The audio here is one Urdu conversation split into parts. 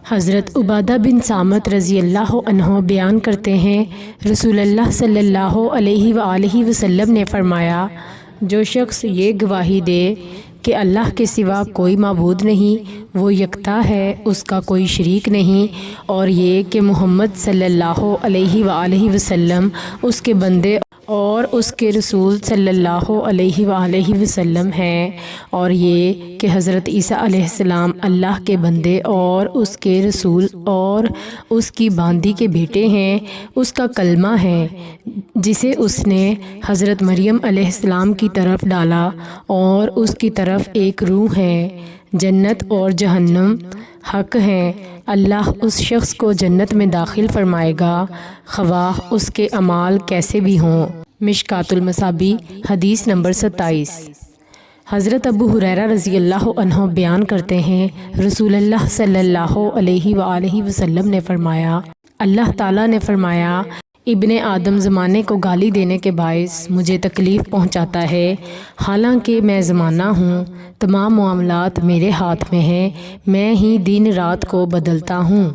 حضرت عبادہ بن صامت رضی اللہ عنہ بیان کرتے ہیں، رسول اللہ صلی اللہ علیہ وآلہ وسلم نے فرمایا، جو شخص یہ گواہی دے کہ اللہ کے سوا کوئی معبود نہیں، وہ یکتا ہے، اس کا کوئی شریک نہیں، اور یہ کہ محمد صلی اللہ علیہ وآلہ وسلم اس کے بندے اور اس کے رسول صلی اللہ علیہ وآلہ وسلم ہیں، اور یہ کہ حضرت عیسیٰ علیہ السلام اللہ کے بندے اور اس کے رسول اور اس کی باندی کے بیٹے ہیں، اس کا کلمہ ہے جسے اس نے حضرت مریم علیہ السلام کی طرف ڈالا، اور اس کی طرف ایک روح ہے، جنت اور جہنم حق ہیں، اللہ اس شخص کو جنت میں داخل فرمائے گا خواہ اس کے اعمال کیسے بھی ہوں۔ مشکوٰۃ المصابیح حدیث نمبر 27۔ حضرت ابو ہریرہ رضی اللہ عنہ بیان کرتے ہیں، رسول اللہ صلی اللہ علیہ وآلہ وسلم نے فرمایا، اللہ تعالیٰ نے فرمایا، ابن آدم زمانے کو گالی دینے کے باعث مجھے تکلیف پہنچاتا ہے، حالانکہ میں زمانہ ہوں، تمام معاملات میرے ہاتھ میں ہیں، میں ہی دن رات کو بدلتا ہوں۔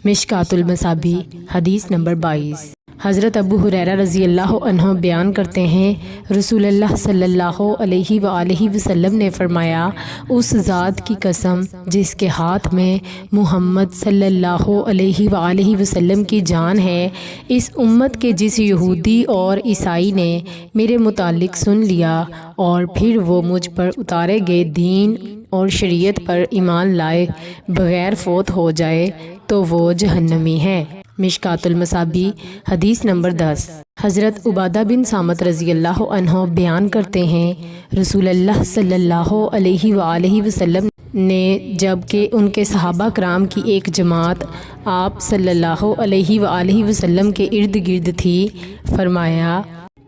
مشکوٰۃ المصابیح حدیث نمبر 22۔ حضرت ابو ہریرہ رضی اللہ عنہ بیان کرتے ہیں، رسول اللہ صلی اللہ علیہ وآلہ وسلم نے فرمایا، اس ذات کی قسم جس کے ہاتھ میں محمد صلی اللہ علیہ وآلہ وسلم کی جان ہے، اس امت کے جس یہودی اور عیسائی نے میرے متعلق سن لیا اور پھر وہ مجھ پر اتارے گئے دین اور شریعت پر ایمان لائے بغیر فوت ہو جائے تو وہ جہنمی ہے۔ مشکوٰۃ المصابیح حدیث نمبر 10۔ حضرت عبادہ بن صامت رضی اللہ عنہ بیان کرتے ہیں، رسول اللہ صلی اللہ علیہ وآلہ وسلم نے جب کہ ان کے صحابہ کرام کی ایک جماعت آپ صلی اللہ علیہ وآلہ وسلم کے ارد گرد تھی، فرمایا،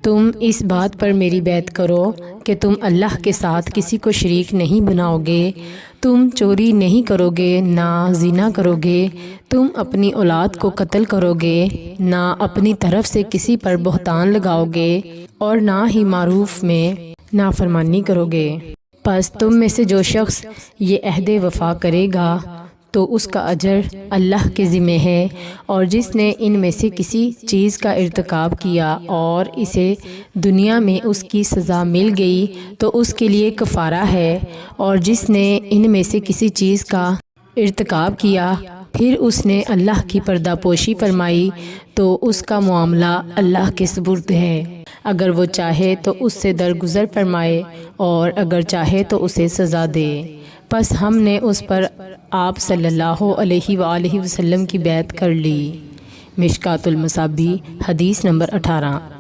تم اس بات پر میری بیعت کرو کہ تم اللہ کے ساتھ کسی کو شریک نہیں بناؤ گے، تم چوری نہیں کرو گے، نہ زنا کرو گے، تم اپنی اولاد کو قتل کرو گے، نہ اپنی طرف سے کسی پر بہتان لگاؤ گے، اور نہ ہی معروف میں نافرمانی کرو گے۔ پس تم میں سے جو شخص یہ عہد وفا کرے گا تو اس کا اجر اللہ کے ذمہ ہے، اور جس نے ان میں سے کسی چیز کا ارتکاب کیا اور اسے دنیا میں اس کی سزا مل گئی تو اس کے لیے کفارہ ہے، اور جس نے ان میں سے کسی چیز کا ارتکاب کیا پھر اس نے اللہ کی پردہ پوشی فرمائی تو اس کا معاملہ اللہ کے سپرد ہے، اگر وہ چاہے تو اس سے درگزر فرمائے اور اگر چاہے تو اسے سزا دے۔ پس ہم نے اس پر آپ صلی اللہ علیہ وآلہ وسلم کی بیعت کر لی۔ مشکوٰۃ المصابیح حدیث نمبر 18۔